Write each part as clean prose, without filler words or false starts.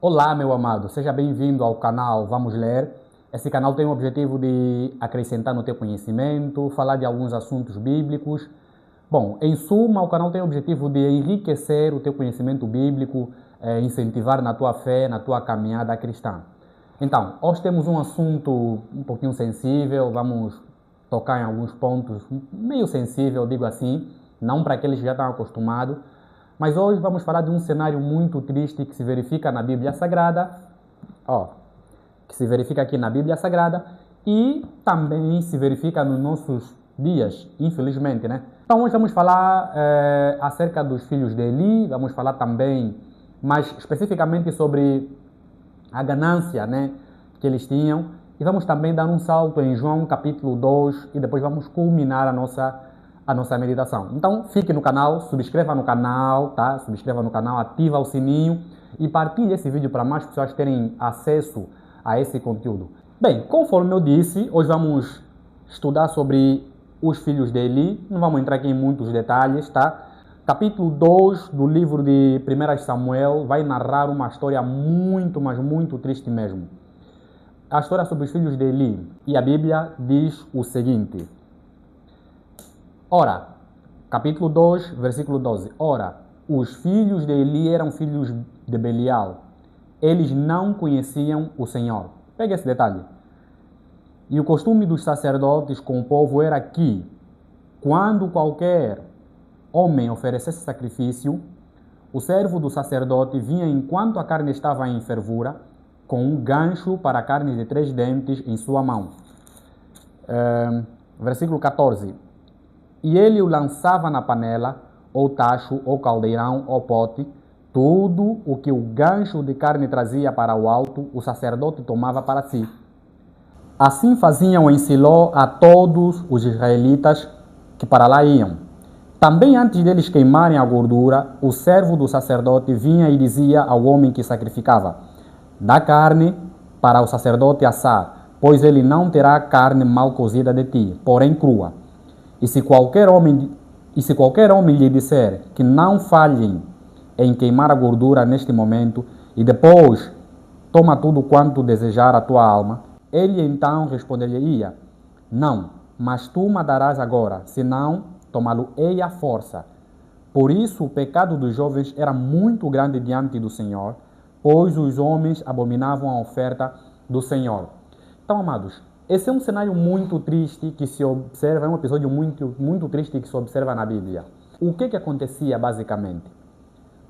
Olá, meu amado, seja bem-vindo ao canal Vamos Ler. Esse canal tem o objetivo de acrescentar no teu conhecimento, falar de alguns assuntos bíblicos. Bom, em suma, o canal tem o objetivo de enriquecer o teu conhecimento bíblico, incentivar na tua fé, na tua caminhada cristã. Então, hoje temos um assunto um pouquinho sensível, vamos tocar em alguns pontos meio sensível, digo assim, não para aqueles que já estão acostumados, mas hoje vamos falar de um cenário muito triste que se verifica na Bíblia Sagrada, que se verifica aqui na Bíblia Sagrada e também se verifica nos nossos dias, infelizmente, né? Então hoje vamos falar acerca dos filhos de Eli, vamos falar também mais especificamente sobre a ganância, né, que eles tinham, e vamos também dar um salto em João capítulo 2 e depois vamos culminar a nossa meditação. Então, fique no canal, subscreva no canal, tá? Subscreva no canal, ativa o sininho e partilhe esse vídeo para mais pessoas terem acesso a esse conteúdo. Bem, conforme eu disse, hoje vamos estudar sobre os filhos de Eli, não vamos entrar aqui em muitos detalhes, tá? Capítulo 2 do livro de 1 Samuel vai narrar uma história muito, mas muito triste mesmo. A história sobre os filhos de Eli. E a Bíblia diz o seguinte. Ora, capítulo 2, versículo 12. Ora, os filhos de Eli eram filhos de Belial. Eles não conheciam o Senhor. Pega esse detalhe. E o costume dos sacerdotes com o povo era que, quando qualquer homem oferecesse sacrifício, o servo do sacerdote vinha enquanto a carne estava em fervura, com um gancho para a carne de 3 dentes em sua mão. Versículo 14. E ele o lançava na panela, ou tacho, ou caldeirão, ou pote. Tudo o que o gancho de carne trazia para o alto, o sacerdote tomava para si. Assim faziam em Siló a todos os israelitas que para lá iam. Também antes deles queimarem a gordura, o servo do sacerdote vinha e dizia ao homem que sacrificava: dá carne para o sacerdote assar, pois ele não terá carne mal cozida de ti, porém crua. E se qualquer homem lhe disser que não falhem em queimar a gordura neste momento, e depois toma tudo quanto desejar a tua alma, ele então responder-lhe-ia: não, mas tu me darás agora, senão tomá-lo-ei à força. Por isso o pecado dos jovens era muito grande diante do Senhor, pois os homens abominavam a oferta do Senhor. Então, amados, esse é um cenário muito triste que se observa, é um episódio muito triste que se observa na Bíblia. O que acontecia basicamente?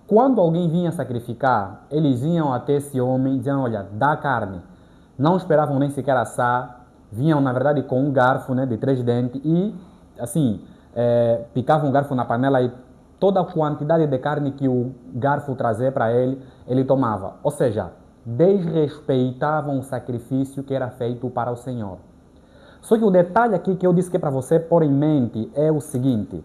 Quando alguém vinha sacrificar, eles iam até esse homem e diziam: olha, dá carne. Não esperavam nem sequer assar, vinham na verdade com um garfo, né, de 3 dentes e assim, picavam o garfo na panela e toda a quantidade de carne que o garfo trazia para ele, ele tomava. Ou seja, desrespeitavam o sacrifício que era feito para o Senhor. Só que o detalhe aqui que eu disse que é para você pôr em mente é o seguinte.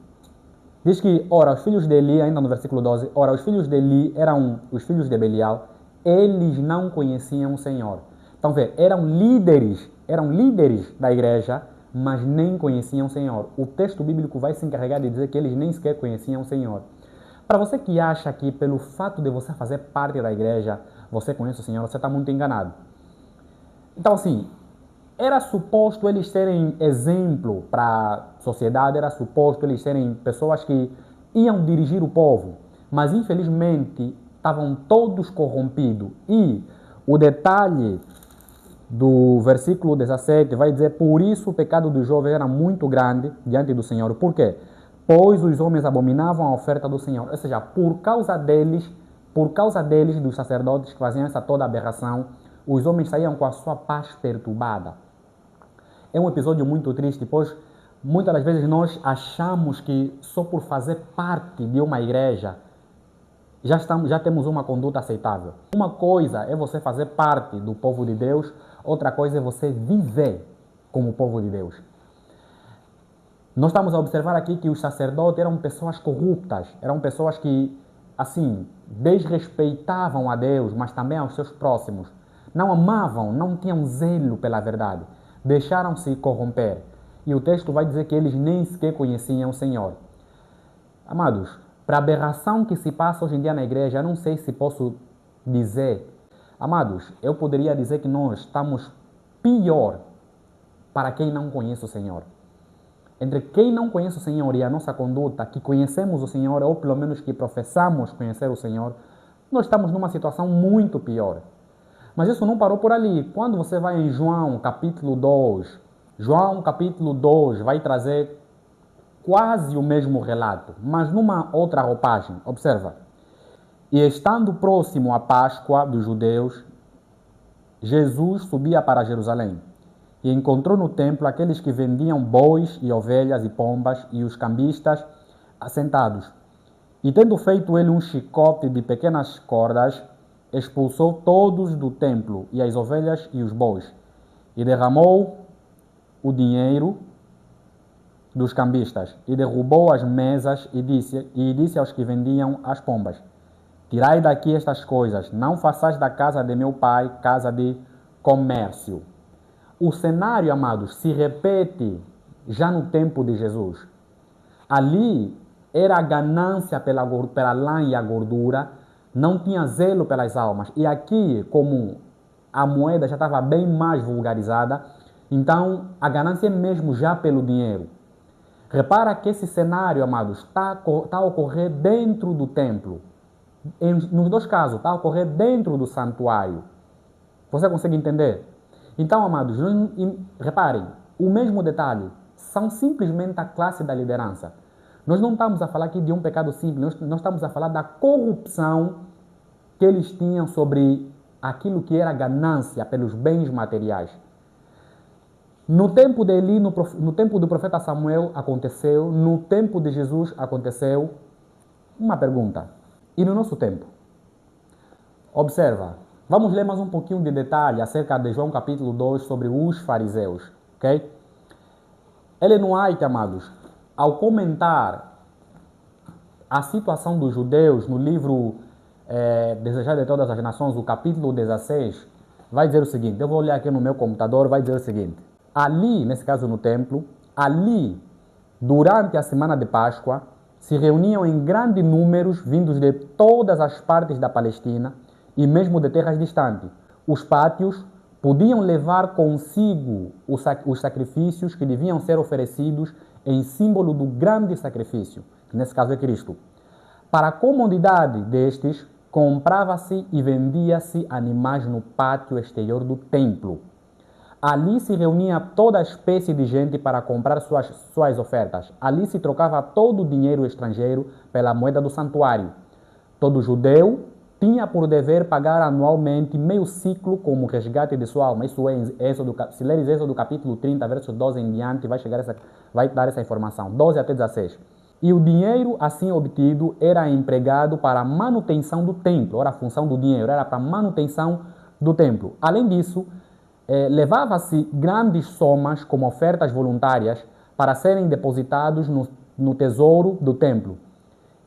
Diz que, ora, os filhos de Eli, ainda no versículo 12, ora, os filhos de Eli eram os filhos de Belial, eles não conheciam o Senhor. Então, vê, eram líderes da igreja, mas nem conheciam o Senhor. O texto bíblico vai se encarregar de dizer que eles nem sequer conheciam o Senhor. Para você que acha que pelo fato de você fazer parte da igreja, você conhece o Senhor, você está muito enganado. Então, assim, era suposto eles serem exemplo para a sociedade, era suposto eles serem pessoas que iam dirigir o povo, mas infelizmente estavam todos corrompidos. E o detalhe do versículo 17 vai dizer: por isso o pecado dos jovens era muito grande diante do Senhor. Por quê? Pois os homens abominavam a oferta do Senhor. Ou seja, por causa deles, dos sacerdotes que faziam essa toda aberração, os homens saíam com a sua paz perturbada. É um episódio muito triste, pois muitas das vezes nós achamos que só por fazer parte de uma igreja já temos uma conduta aceitável. Uma coisa é você fazer parte do povo de Deus, outra coisa é você viver como povo de Deus. Nós estamos a observar aqui que os sacerdotes eram pessoas corruptas, eram pessoas que, assim, desrespeitavam a Deus, mas também aos seus próximos. Não amavam, não tinham zelo pela verdade, deixaram-se corromper. E o texto vai dizer que eles nem sequer conheciam o Senhor. Amados, para a aberração que se passa hoje em dia na igreja, eu não sei se posso dizer Amados, eu poderia dizer que nós estamos pior para quem não conhece o Senhor. Entre quem não conhece o Senhor e a nossa conduta, que conhecemos o Senhor, ou pelo menos que professamos conhecer o Senhor, nós estamos numa situação muito pior. Mas isso não parou por ali. Quando você vai em João capítulo 2, João capítulo 2 vai trazer quase o mesmo relato, mas numa outra roupagem. Observa. E estando próximo à Páscoa dos judeus, Jesus subia para Jerusalém e encontrou no templo aqueles que vendiam bois e ovelhas e pombas e os cambistas assentados. E tendo feito ele um chicote de pequenas cordas, expulsou todos do templo, e as ovelhas e os bois, e derramou o dinheiro dos cambistas, e derrubou as mesas, e disse aos que vendiam as pombas: tirai daqui estas coisas, não façais da casa de meu pai casa de comércio. O cenário, amados, se repete já no tempo de Jesus. Ali era a ganância pela lã e a gordura, não tinha zelo pelas almas. E aqui, como a moeda já estava bem mais vulgarizada, então a ganância é mesmo já pelo dinheiro. Repara que esse cenário, amados, está a ocorrer dentro do templo. Nos dois casos, está a ocorrer dentro do santuário. Você consegue entender? Então, amados, reparem, o mesmo detalhe, são simplesmente a classe da liderança. Nós não estamos a falar aqui de um pecado simples, nós estamos a falar da corrupção que eles tinham sobre aquilo que era ganância pelos bens materiais. No tempo de Eli, no tempo do profeta Samuel aconteceu, no tempo de Jesus aconteceu. Uma pergunta, e no nosso tempo? Observa, vamos ler mais um pouquinho de detalhe acerca de João capítulo 2 sobre os fariseus, ok? Ellen White, amados, ao comentar a situação dos judeus no livro Desejado de Todas as Nações, o capítulo 16, vai dizer o seguinte, eu vou olhar aqui no meu computador, vai dizer o seguinte: ali, nesse caso no templo, ali, durante a semana de Páscoa, se reuniam em grandes números vindos de todas as partes da Palestina e mesmo de terras distantes. Os pátios podiam levar consigo os sacrifícios que deviam ser oferecidos em símbolo do grande sacrifício, que nesse caso é Cristo. Para a comodidade destes, comprava-se e vendia-se animais no pátio exterior do templo. Ali se reunia toda espécie de gente para comprar suas ofertas. Ali se trocava todo o dinheiro estrangeiro pela moeda do santuário. Todo judeu tinha por dever pagar anualmente meio ciclo como resgate de sua alma. Isso é Êxodo, se leres Êxodo capítulo 30, versos 12 em diante, vai dar essa informação, 12 até 16. E o dinheiro assim obtido era empregado para a manutenção do templo. Ora, a função do dinheiro era para a manutenção do templo. Além disso, levava-se grandes somas como ofertas voluntárias para serem depositados no tesouro do templo.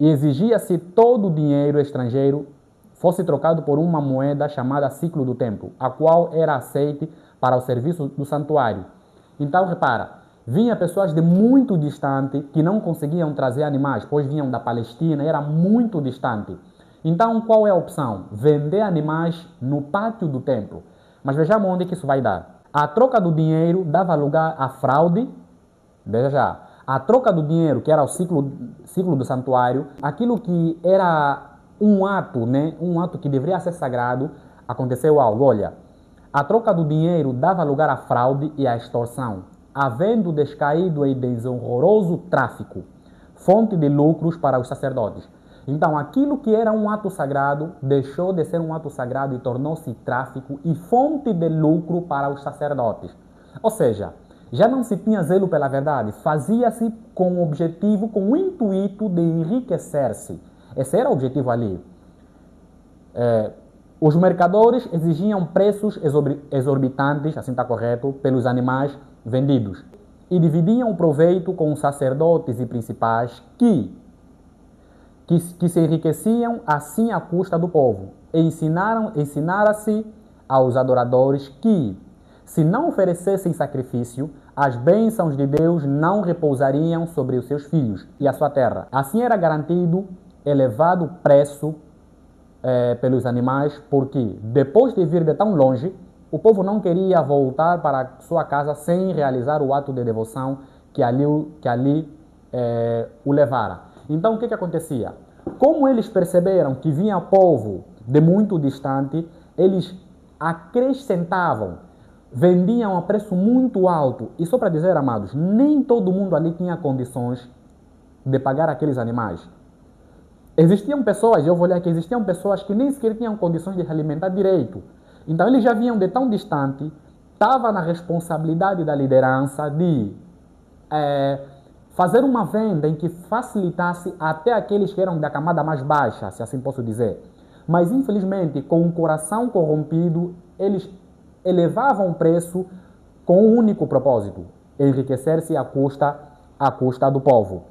E exigia-se todo o dinheiro estrangeiro fosse trocado por uma moeda chamada ciclo do templo, a qual era aceite para o serviço do santuário. Então, repara, vinha pessoas de muito distante que não conseguiam trazer animais, pois vinham da Palestina, era muito distante. Então, qual é a opção? Vender animais no pátio do templo. Mas vejamos onde que isso vai dar. A troca do dinheiro dava lugar à fraude. Veja já. A troca do dinheiro, que era o ciclo do santuário, aquilo que era um ato, né? Um ato que deveria ser sagrado, aconteceu algo. Olha, a troca do dinheiro dava lugar à fraude e à extorsão, havendo descaído em desonroso tráfico, fonte de lucros para os sacerdotes. Então, aquilo que era um ato sagrado deixou de ser um ato sagrado e tornou-se tráfico e fonte de lucro para os sacerdotes. Ou seja, já não se tinha zelo pela verdade, fazia-se com o objetivo, com o intuito de enriquecer-se. Esse era o objetivo ali. Os mercadores exigiam preços exorbitantes, assim está correto, pelos animais vendidos. E dividiam o proveito com os sacerdotes e principais que se enriqueciam assim à custa do povo. E ensinara-se aos adoradores que, se não oferecessem sacrifício, as bênçãos de Deus não repousariam sobre os seus filhos e a sua terra. Assim era garantido elevado preço pelos animais, porque depois de vir de tão longe, o povo não queria voltar para sua casa sem realizar o ato de devoção que ali o levara. Então o que acontecia? Como eles perceberam que vinha povo de muito distante, eles acrescentavam, vendiam a preço muito alto. E só para dizer, amados, nem todo mundo ali tinha condições de pagar aqueles animais. Existiam pessoas, eu vou olhar aqui, existiam pessoas que nem sequer tinham condições de se alimentar direito. Então eles já vinham de tão distante, estava na responsabilidade da liderança de fazer uma venda em que facilitasse até aqueles que eram da camada mais baixa, se assim posso dizer. Mas infelizmente, com o coração corrompido, eles elevavam o preço com um único propósito: enriquecer-se à custa do povo.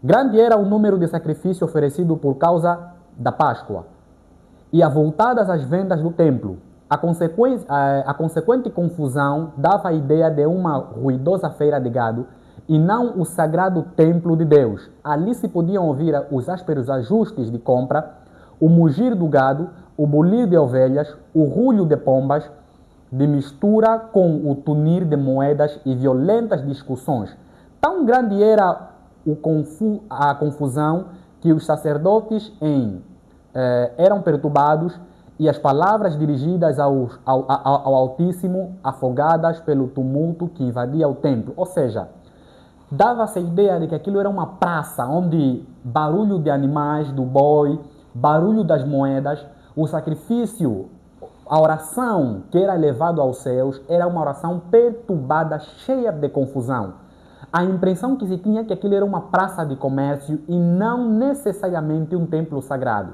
Grande era o número de sacrifícios oferecido por causa da Páscoa e avultadas as vendas do templo. A consequente confusão dava a ideia de uma ruidosa feira de gado e não o sagrado templo de Deus. Ali se podiam ouvir os ásperos ajustes de compra, o mugir do gado, o bulir de ovelhas, o rulho de pombas, de mistura com o tunir de moedas e violentas discussões. Tão grande era a confusão que os sacerdotes eram perturbados e as palavras dirigidas ao Altíssimo afogadas pelo tumulto que invadia o templo. Ou seja, dava-se a ideia de que aquilo era uma praça onde barulho de animais, do boi, barulho das moedas, o sacrifício, a oração que era levado aos céus era uma oração perturbada, cheia de confusão. A impressão que se tinha é que aquilo era uma praça de comércio e não necessariamente um templo sagrado.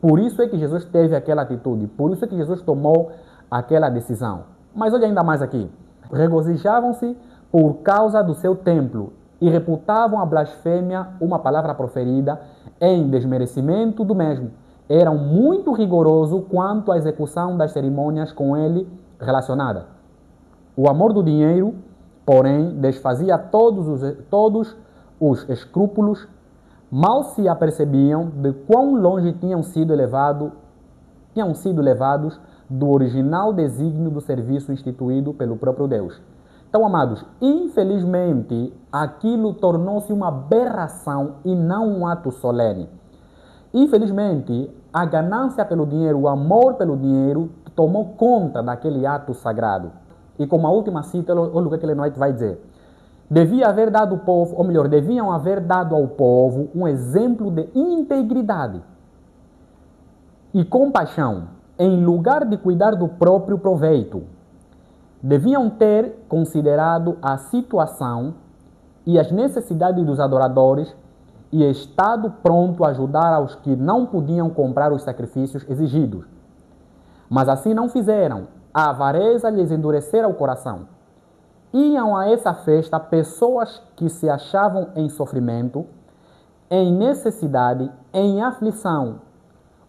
Por isso é que Jesus teve aquela atitude, por isso é que Jesus tomou aquela decisão. Mas olha ainda mais aqui. Regozijavam-se por causa do seu templo e reputavam a blasfêmia uma palavra proferida em desmerecimento do mesmo. Eram muito rigorosos quanto à execução das cerimônias com ele relacionadas. O amor do dinheiro, porém, desfazia todos os escrúpulos. Mal se apercebiam de quão longe tinham sido levados do original desígnio do serviço instituído pelo próprio Deus. Então, amados, infelizmente, aquilo tornou-se uma aberração e não um ato solene. Infelizmente, a ganância pelo dinheiro, o amor pelo dinheiro, tomou conta daquele ato sagrado. E como a última cita, olha o que ele vai dizer. Deviam haver dado ao povo um exemplo de integridade e compaixão, em lugar de cuidar do próprio proveito. Deviam ter considerado a situação e as necessidades dos adoradores e estado pronto a ajudar aos que não podiam comprar os sacrifícios exigidos. Mas assim não fizeram. A avareza lhes endurecera o coração. Iam a essa festa pessoas que se achavam em sofrimento, em necessidade, em aflição.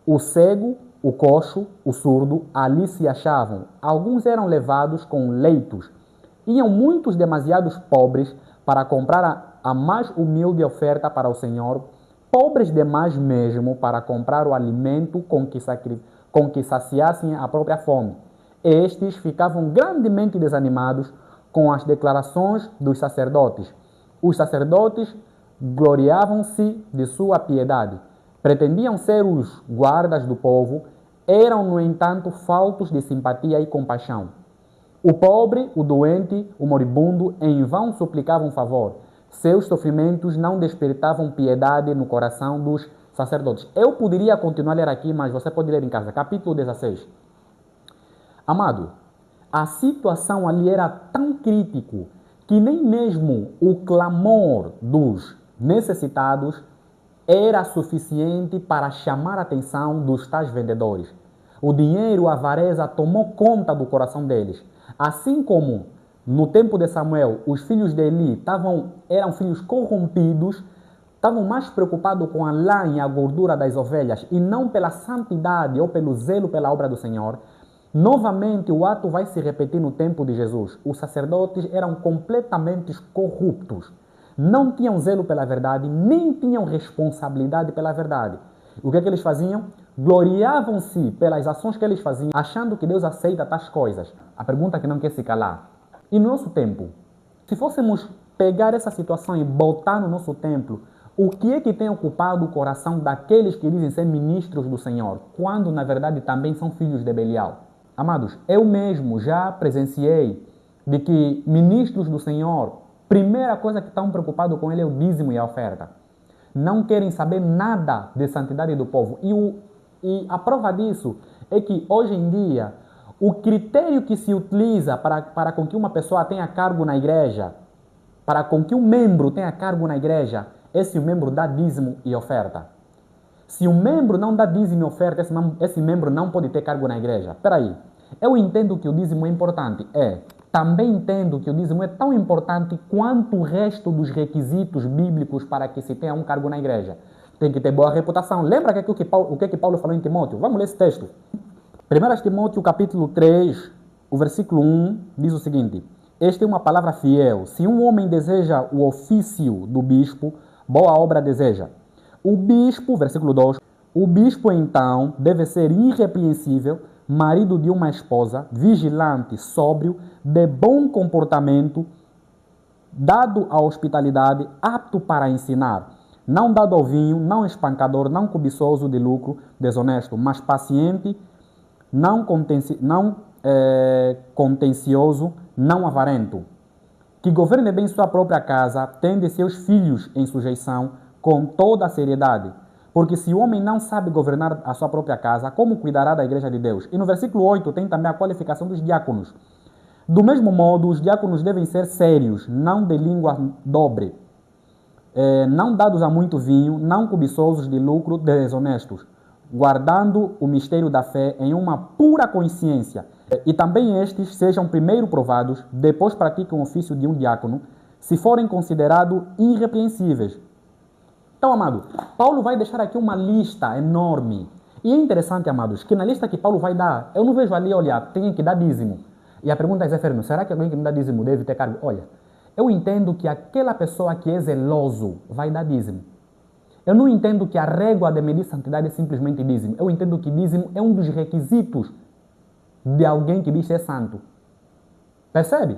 O cego, o coxo, o surdo, ali se achavam. Alguns eram levados com leitos. Iam muitos demasiados pobres para comprar a mais humilde oferta para o Senhor, pobres demais mesmo para comprar o alimento com que saciassem a própria fome. Estes ficavam grandemente desanimados com as declarações dos sacerdotes. Os sacerdotes gloriavam-se de sua piedade. Pretendiam ser os guardas do povo, eram, no entanto, faltos de simpatia e compaixão. O pobre, o doente, o moribundo, em vão suplicavam favor. Seus sofrimentos não despertavam piedade no coração dos sacerdotes. Eu poderia continuar a ler aqui, mas você pode ler em casa. Capítulo 16. Amado, a situação ali era tão crítico que nem mesmo o clamor dos necessitados era suficiente para chamar a atenção dos tais vendedores. O dinheiro, a avareza tomou conta do coração deles. Assim como no tempo de Samuel, os filhos de Eli eram filhos corrompidos, estavam mais preocupados com a lã e a gordura das ovelhas e não pela santidade ou pelo zelo pela obra do Senhor. Novamente, o ato vai se repetir no tempo de Jesus. Os sacerdotes eram completamente corruptos. Não tinham zelo pela verdade, nem tinham responsabilidade pela verdade. O que é que eles faziam? Gloriavam-se pelas ações que eles faziam, achando que Deus aceita tais coisas. A pergunta que não quer se calar. E no nosso tempo, se fôssemos pegar essa situação e botar no nosso templo, o que é que tem ocupado o coração daqueles que dizem ser ministros do Senhor, quando na verdade também são filhos de Belial? Amados, eu mesmo já presenciei de que ministros do Senhor, primeira coisa que estão preocupados com ele é o dízimo e a oferta. Não querem saber nada de santidade do povo. E a prova disso é que hoje em dia, o critério que se utiliza para com que uma pessoa tenha cargo na igreja, para com que um membro tenha cargo na igreja, é se o membro dá dízimo e oferta. Se o membro não dá dízimo e oferta, esse membro não pode ter cargo na igreja. Espera aí, eu entendo que o dízimo é importante, também entendo que o dízimo é tão importante quanto o resto dos requisitos bíblicos para que se tenha um cargo na igreja. Tem que ter boa reputação. Lembra o que Paulo falou em Timóteo? Vamos ler esse texto. 1 Timóteo capítulo 3, o versículo 1, diz o seguinte: esta é uma palavra fiel. Se um homem deseja o ofício do bispo, boa obra deseja. O bispo, versículo 2, o bispo então deve ser irrepreensível, marido de uma esposa, vigilante, sóbrio, de bom comportamento, dado à hospitalidade, apto para ensinar, não dado ao vinho, não espancador, não cobiçoso de lucro, desonesto, mas paciente, não contencioso, não avarento, que governe bem sua própria casa, tende seus filhos em sujeição, com toda a seriedade. Porque se o homem não sabe governar a sua própria casa, como cuidará da igreja de Deus? E no versículo 8 tem também a qualificação dos diáconos. Do mesmo modo, os diáconos devem ser sérios, não de língua dobre, não dados a muito vinho, não cobiçosos de lucro, desonestos, guardando o mistério da fé em uma pura consciência. E também estes sejam primeiro provados, depois pratiquem o ofício de um diácono, se forem considerados irrepreensíveis. Então, amado, Paulo vai deixar aqui uma lista enorme. E é interessante, amados, que na lista que Paulo vai dar, eu não vejo ali, olha, tem que dar dízimo. E a pergunta é, Zé Ferno, será que alguém que não dá dízimo deve ter cargo? Olha, eu entendo que aquela pessoa que é zeloso vai dar dízimo. Eu não entendo que a régua de medir santidade é simplesmente dízimo. Eu entendo que dízimo é um dos requisitos de alguém que diz ser santo. Percebe?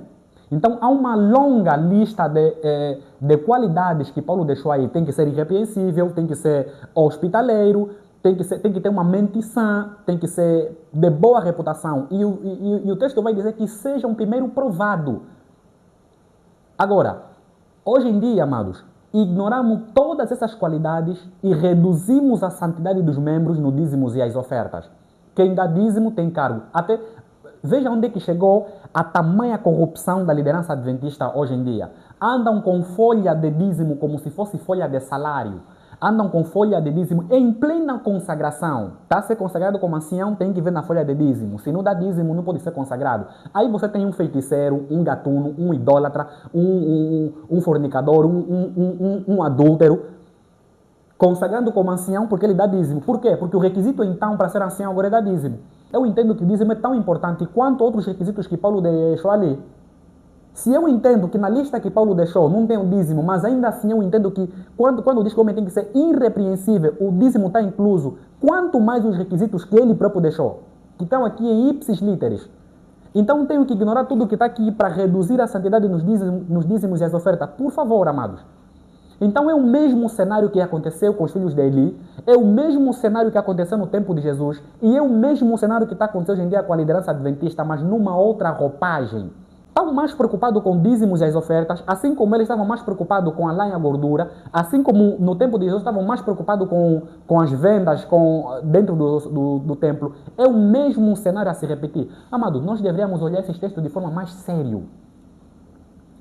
Então, há uma longa lista de qualidades que Paulo deixou aí. Tem que ser irrepreensível, tem que ser hospitaleiro, tem que ter uma mente sã, tem que ser de boa reputação. E o texto vai dizer que seja um primeiro provado. Agora, hoje em dia, amados, ignoramos todas essas qualidades e reduzimos a santidade dos membros no dízimos e as ofertas. Quem dá dízimo tem cargo. Até veja onde é que chegou a tamanha corrupção da liderança adventista hoje em dia. Andam com folha de dízimo como se fosse folha de salário. Andam com folha de dízimo em plena consagração. Está a ser consagrado como ancião, tem que ver na folha de dízimo. Se não dá dízimo, não pode ser consagrado. Aí você tem um feiticeiro, um gatuno, um idólatra, um fornicador, um adúltero, consagrando como ancião porque ele dá dízimo. Por quê? Porque o requisito então para ser ancião agora é dar dízimo. Eu entendo que o dízimo é tão importante quanto outros requisitos que Paulo deixou ali. Se eu entendo que na lista que Paulo deixou não tem o dízimo, mas ainda assim eu entendo que quando diz que o homem tem que ser irrepreensível, o dízimo está incluso, quanto mais os requisitos que ele próprio deixou, que estão aqui em ipsis literis. Então tenho que ignorar tudo que está aqui para reduzir a santidade nos dízimos e as ofertas. Por favor, amados. Então é o mesmo cenário que aconteceu com os filhos de Eli, é o mesmo cenário que aconteceu no tempo de Jesus, e é o mesmo cenário que está acontecendo hoje em dia com a liderança adventista, mas numa outra roupagem. Estavam mais preocupados com dízimos e as ofertas, assim como eles estavam mais preocupados com a lã e a gordura, assim como no tempo de Jesus estavam mais preocupados com as vendas dentro do templo. É o mesmo cenário a se repetir. Amados, nós deveríamos olhar esses textos de forma mais séria.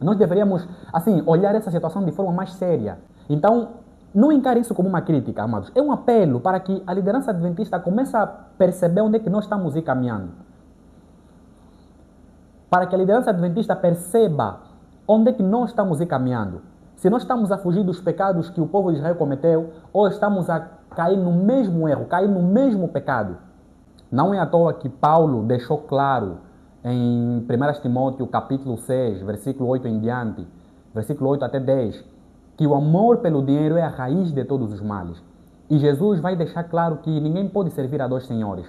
Nós deveríamos, assim, olhar essa situação de forma mais séria. Então, não encare isso como uma crítica, amados. É um apelo para que a liderança adventista comece a perceber onde é que nós estamos caminhando. Para que a liderança adventista perceba onde é que nós estamos caminhando. Se nós estamos a fugir dos pecados que o povo de Israel cometeu, ou estamos a cair no mesmo erro, cair no mesmo pecado. Não é à toa que Paulo deixou claro em 1 Timóteo capítulo 6, versículo 8 em diante, versículo 8 até 10, que o amor pelo dinheiro é a raiz de todos os males. E Jesus vai deixar claro que ninguém pode servir a dois senhores.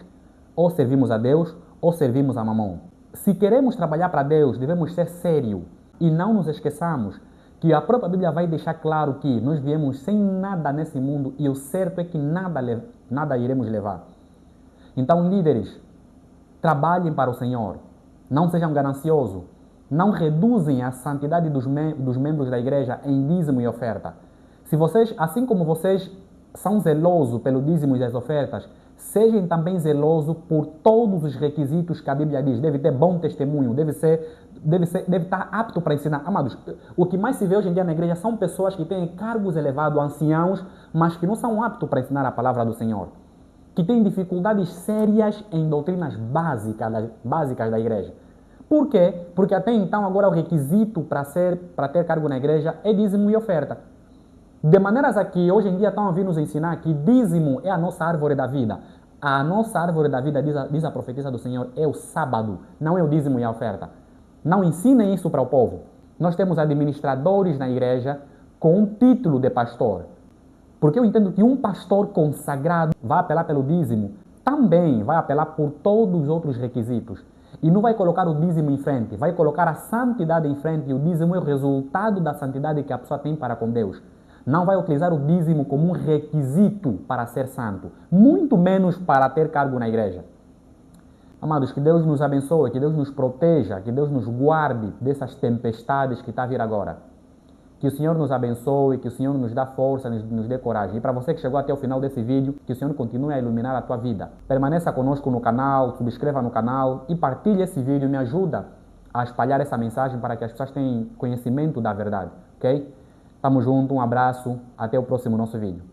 Ou servimos a Deus, ou servimos a Mamon. Se queremos trabalhar para Deus, devemos ser sérios. E não nos esqueçamos que a própria Bíblia vai deixar claro que nós viemos sem nada nesse mundo e o certo é que nada iremos levar. Então, líderes, trabalhem para o Senhor. Não sejam gananciosos. Não reduzem a santidade dos membros da igreja em dízimo e oferta. Se vocês, assim como vocês são zelosos pelo dízimo e as ofertas, sejam também zelosos por todos os requisitos que a Bíblia diz. Deve ter bom testemunho, deve estar apto para ensinar. Amados, o que mais se vê hoje em dia na igreja são pessoas que têm cargos elevados, anciãos, mas que não são aptos para ensinar a palavra do Senhor. Que têm dificuldades sérias em doutrinas básicas da igreja. Por quê? Porque até então agora o requisito para ter cargo na igreja é dízimo e oferta. De maneiras a que hoje em dia estão a vir nos ensinar que dízimo é a nossa árvore da vida. A nossa árvore da vida, diz a profetisa do Senhor, é o sábado, não é o dízimo e a oferta. Não ensinem isso para o povo. Nós temos administradores na igreja com um título de pastor. Porque eu entendo que um pastor consagrado vai apelar pelo dízimo, também vai apelar por todos os outros requisitos. E não vai colocar o dízimo em frente, vai colocar a santidade em frente, e o dízimo é o resultado da santidade que a pessoa tem para com Deus. Não vai utilizar o dízimo como um requisito para ser santo, muito menos para ter cargo na igreja. Amados, que Deus nos abençoe, que Deus nos proteja, que Deus nos guarde dessas tempestades que está a vir agora. Que o Senhor nos abençoe, que o Senhor nos dê força, nos dê coragem. E para você que chegou até o final desse vídeo, que o Senhor continue a iluminar a tua vida. Permaneça conosco no canal, subscreva no canal e partilhe esse vídeo, me ajuda a espalhar essa mensagem para que as pessoas tenham conhecimento da verdade, ok? Tamo junto, um abraço, até o próximo nosso vídeo.